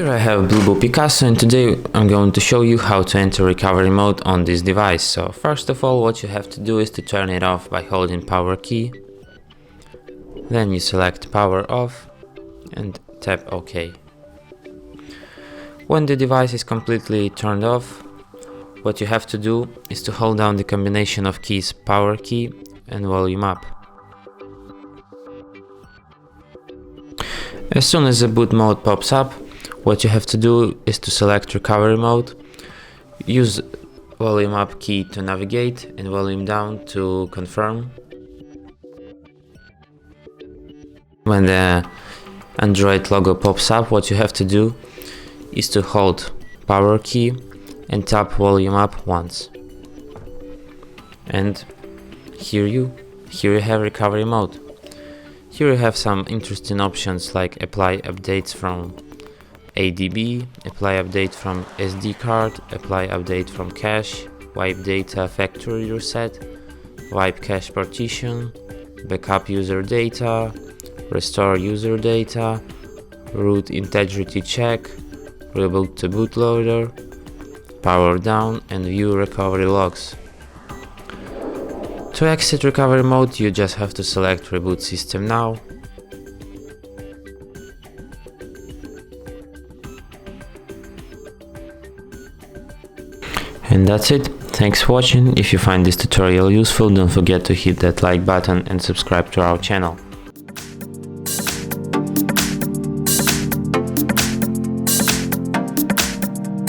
Here I have BLUBOO Picasso, and today I'm going to show you how to enter recovery mode on this device. So first of all, what you have to do is to turn it off by holding power key. Then you select power off and tap OK. When the device is completely turned off, what you have to do is to hold down the combination of keys power key and volume up. As soon as the boot mode pops up, what you have to do is to select recovery mode, use volume up key to navigate and volume down to confirm. When the Android logo pops up, what you have to do is to hold power key and tap volume up once. And here you have recovery mode. Here you have some interesting options like apply updates from ADB, apply update from SD card, apply update from cache, wipe data factory reset, wipe cache partition, backup user data, restore user data, root integrity check, reboot to bootloader, power down, and view recovery logs. To exit recovery mode, you just have to select reboot system now. And that's it. Thanks for watching. If you find this tutorial useful, don't forget to hit that like button and subscribe to our channel.